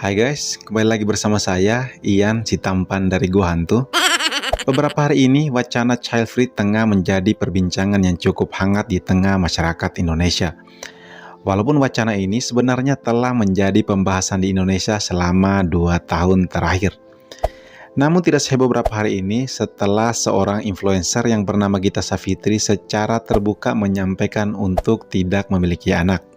Hai guys, kembali lagi bersama saya, Ian si tampan dari Gua Hantu. Beberapa hari ini, wacana child free tengah menjadi perbincangan yang cukup hangat di tengah masyarakat Indonesia. Walaupun wacana ini sebenarnya telah menjadi pembahasan di Indonesia selama 2 tahun terakhir. Namun tidak seheboh beberapa hari ini setelah seorang influencer yang bernama Gita Savitri secara terbuka menyampaikan untuk tidak memiliki anak.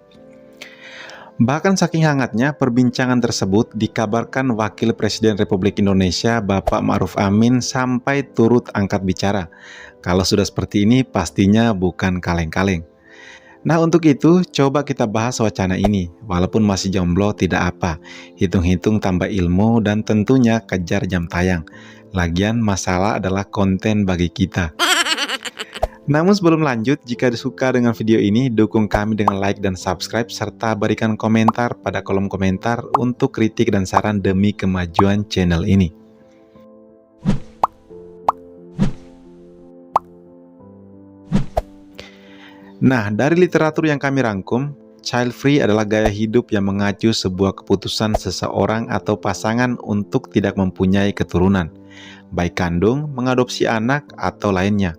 Bahkan saking hangatnya, perbincangan tersebut dikabarkan Wakil Presiden Republik Indonesia Bapak Ma'ruf Amin sampai turut angkat bicara. Kalau sudah seperti ini, pastinya bukan kaleng-kaleng. Nah, untuk itu, coba kita bahas wacana ini. Walaupun masih jomblo, tidak apa. Hitung-hitung tambah ilmu dan tentunya kejar jam tayang. Lagian, masalah adalah konten bagi kita. Namun sebelum lanjut, jika suka dengan video ini, dukung kami dengan like dan subscribe, serta berikan komentar pada kolom komentar untuk kritik dan saran demi kemajuan channel ini. Nah, dari literatur yang kami rangkum, child free adalah gaya hidup yang mengacu sebuah keputusan seseorang atau pasangan untuk tidak mempunyai keturunan, baik kandung, mengadopsi anak, atau lainnya.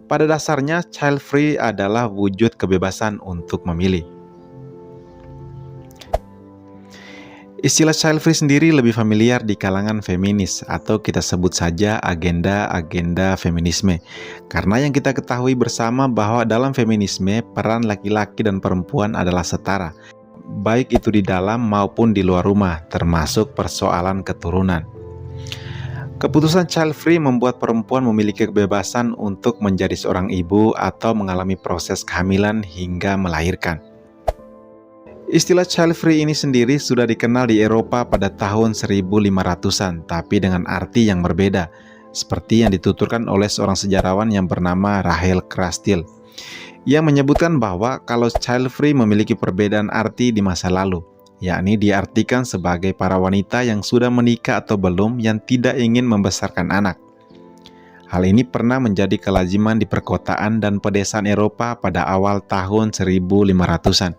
Pada dasarnya, child free adalah wujud kebebasan untuk memilih. Istilah child free sendiri lebih familiar di kalangan feminis, atau kita sebut saja agenda-agenda feminisme. Karena yang kita ketahui bersama bahwa dalam feminisme, peran laki-laki dan perempuan adalah setara, baik itu di dalam maupun di luar rumah, termasuk persoalan keturunan. Keputusan child free membuat perempuan memiliki kebebasan untuk menjadi seorang ibu atau mengalami proses kehamilan hingga melahirkan. Istilah child free ini sendiri sudah dikenal di Eropa pada tahun 1500-an, tapi dengan arti yang berbeda, seperti yang dituturkan oleh seorang sejarawan yang bernama Rachel Crastil. Ia menyebutkan bahwa kalau child free memiliki perbedaan arti di masa lalu, yakni diartikan sebagai para wanita yang sudah menikah atau belum yang tidak ingin membesarkan anak. Hal ini pernah menjadi kelaziman di perkotaan dan pedesaan Eropa pada awal tahun 1500-an.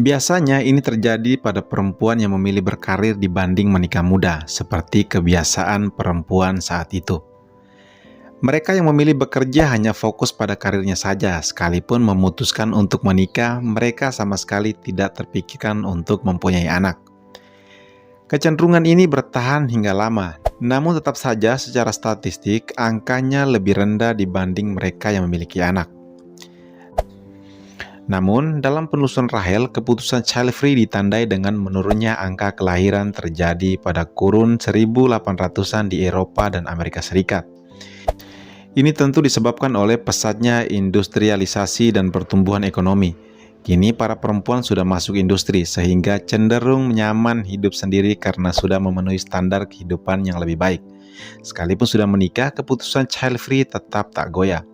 Biasanya ini terjadi pada perempuan yang memilih berkarir dibanding menikah muda, seperti kebiasaan perempuan saat itu. Mereka yang memilih bekerja hanya fokus pada karirnya saja, sekalipun memutuskan untuk menikah, mereka sama sekali tidak terpikirkan untuk mempunyai anak. Kecenderungan ini bertahan hingga lama, namun tetap saja secara statistik, angkanya lebih rendah dibanding mereka yang memiliki anak. Namun, dalam penelusuran Rachel, keputusan child free ditandai dengan menurunnya angka kelahiran terjadi pada kurun 1800-an di Eropa dan Amerika Serikat. Ini tentu disebabkan oleh pesatnya industrialisasi dan pertumbuhan ekonomi. Kini para perempuan sudah masuk industri sehingga cenderung nyaman hidup sendiri karena sudah memenuhi standar kehidupan yang lebih baik. Sekalipun sudah menikah, keputusan child free tetap tak goyah.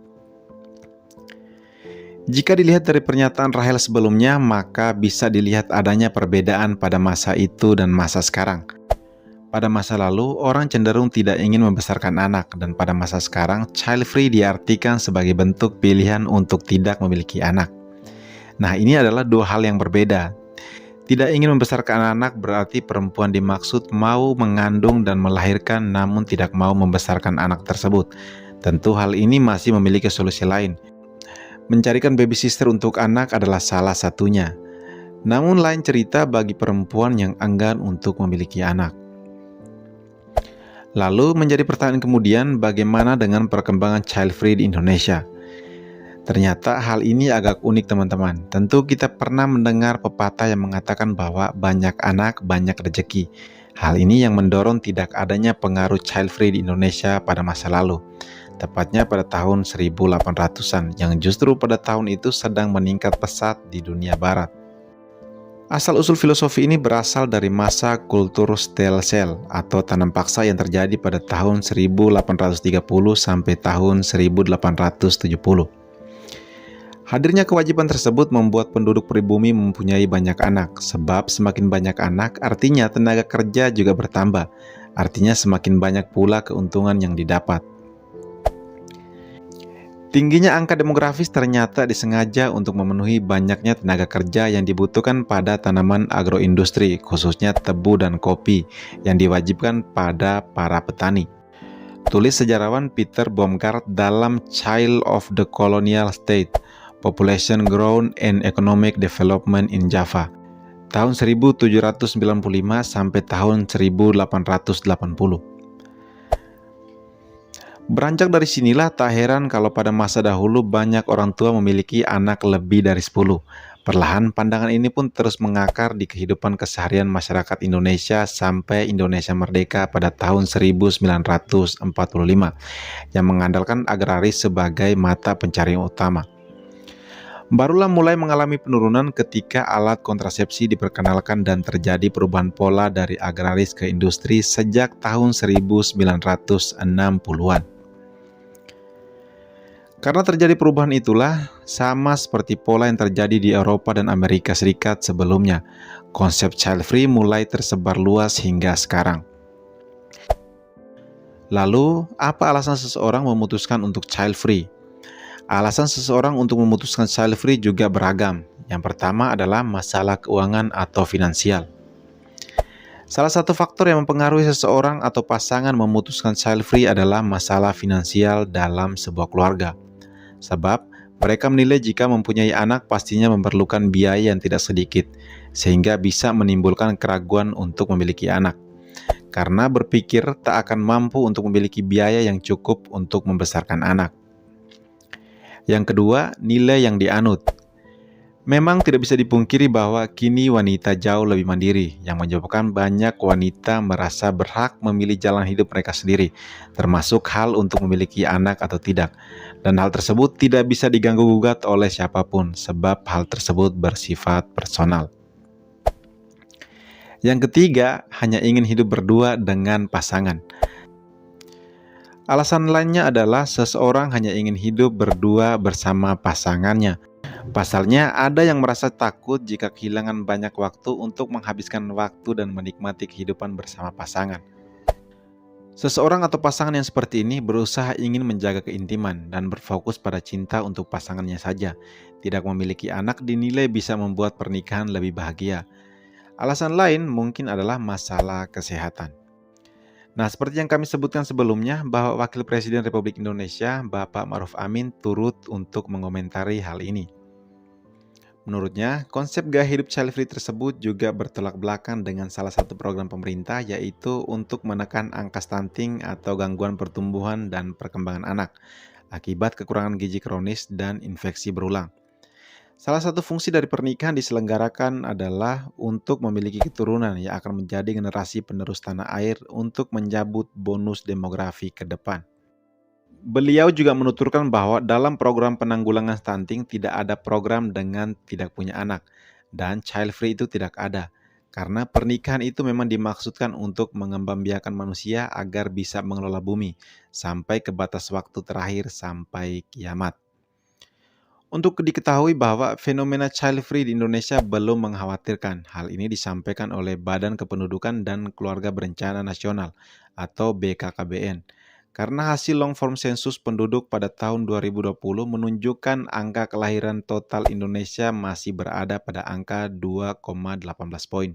Jika dilihat dari pernyataan Rachel sebelumnya, maka bisa dilihat adanya perbedaan pada masa itu dan masa sekarang. Pada masa lalu, orang cenderung tidak ingin membesarkan anak, dan pada masa sekarang, child free diartikan sebagai bentuk pilihan untuk tidak memiliki anak. Nah, ini adalah dua hal yang berbeda. Tidak ingin membesarkan anak berarti perempuan dimaksud mau mengandung dan melahirkan namun tidak mau membesarkan anak tersebut. Tentu hal ini masih memiliki solusi lain. Mencarikan babysitter untuk anak adalah salah satunya. Namun lain cerita bagi perempuan yang enggan untuk memiliki anak. Lalu menjadi pertanyaan kemudian, bagaimana dengan perkembangan child free di Indonesia? Ternyata hal ini agak unik teman-teman. Tentu kita pernah mendengar pepatah yang mengatakan bahwa banyak anak, banyak rezeki. Hal ini yang mendorong tidak adanya pengaruh child free di Indonesia pada masa lalu. Tepatnya pada tahun 1800-an, yang justru pada tahun itu sedang meningkat pesat di dunia barat. Asal-usul filosofi ini berasal dari masa kultur stem cell atau tanam paksa yang terjadi pada tahun 1830 sampai tahun 1870. Hadirnya kewajiban tersebut membuat penduduk pribumi mempunyai banyak anak, sebab semakin banyak anak artinya tenaga kerja juga bertambah, artinya semakin banyak pula keuntungan yang didapat. Tingginya angka demografis ternyata disengaja untuk memenuhi banyaknya tenaga kerja yang dibutuhkan pada tanaman agroindustri, khususnya tebu dan kopi, yang diwajibkan pada para petani. Tulis sejarawan Peter Baumgart dalam Child of the Colonial State, Population Growth and Economic Development in Java, tahun 1795 sampai tahun 1880. Beranjak dari sinilah tak heran kalau pada masa dahulu banyak orang tua memiliki anak lebih dari 10. Perlahan pandangan ini pun terus mengakar di kehidupan keseharian masyarakat Indonesia sampai Indonesia merdeka pada tahun 1945 yang mengandalkan agraris sebagai mata pencarian utama. Barulah mulai mengalami penurunan ketika alat kontrasepsi diperkenalkan dan terjadi perubahan pola dari agraris ke industri sejak tahun 1960-an. Karena terjadi perubahan itulah, sama seperti pola yang terjadi di Eropa dan Amerika Serikat sebelumnya, konsep child free mulai tersebar luas hingga sekarang. Lalu, apa alasan seseorang memutuskan untuk child free? Alasan seseorang untuk memutuskan child free juga beragam. Yang pertama adalah masalah keuangan atau finansial. Salah satu faktor yang mempengaruhi seseorang atau pasangan memutuskan child free adalah masalah finansial dalam sebuah keluarga. Sebab mereka menilai jika mempunyai anak pastinya memerlukan biaya yang tidak sedikit, sehingga bisa menimbulkan keraguan untuk memiliki anak. Karena berpikir tak akan mampu untuk memiliki biaya yang cukup untuk membesarkan anak. Yang kedua, nilai yang dianut. Memang tidak bisa dipungkiri bahwa kini wanita jauh lebih mandiri, yang menyebabkan banyak wanita merasa berhak memilih jalan hidup mereka sendiri, termasuk hal untuk memiliki anak atau tidak. Dan hal tersebut tidak bisa diganggu-gugat oleh siapapun, sebab hal tersebut bersifat personal. Yang ketiga, hanya ingin hidup berdua dengan pasangan. Alasan lainnya adalah seseorang hanya ingin hidup berdua bersama pasangannya. Pasalnya, ada yang merasa takut jika kehilangan banyak waktu untuk menghabiskan waktu dan menikmati kehidupan bersama pasangan. Seseorang atau pasangan yang seperti ini berusaha ingin menjaga keintiman dan berfokus pada cinta untuk pasangannya saja. Tidak memiliki anak dinilai bisa membuat pernikahan lebih bahagia. Alasan lain mungkin adalah masalah kesehatan. Nah, seperti yang kami sebutkan sebelumnya, bahwa Wakil Presiden Republik Indonesia, Bapak Ma'ruf Amin, turut untuk mengomentari hal ini. Menurutnya, konsep gaya hidup child free tersebut juga bertolak belakang dengan salah satu program pemerintah, yaitu untuk menekan angka stunting atau gangguan pertumbuhan dan perkembangan anak akibat kekurangan gizi kronis dan infeksi berulang. Salah satu fungsi dari pernikahan diselenggarakan adalah untuk memiliki keturunan yang akan menjadi generasi penerus tanah air untuk menyambut bonus demografi ke depan. Beliau juga menuturkan bahwa dalam program penanggulangan stunting tidak ada program dengan tidak punya anak, dan child free itu tidak ada, karena pernikahan itu memang dimaksudkan untuk mengembangbiakan manusia agar bisa mengelola bumi, sampai ke batas waktu terakhir sampai kiamat. Untuk diketahui bahwa fenomena child free di Indonesia belum mengkhawatirkan. Hal ini disampaikan oleh Badan Kependudukan dan Keluarga Berencana Nasional atau BKKBN. Karena hasil long form sensus penduduk pada tahun 2020 menunjukkan angka kelahiran total Indonesia masih berada pada angka 2,18 poin.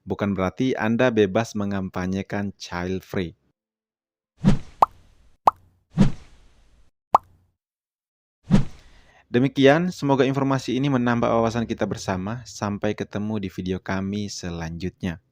Bukan berarti Anda bebas mengampanyekan child free. Demikian, semoga informasi ini menambah wawasan kita bersama. Sampai ketemu di video kami selanjutnya.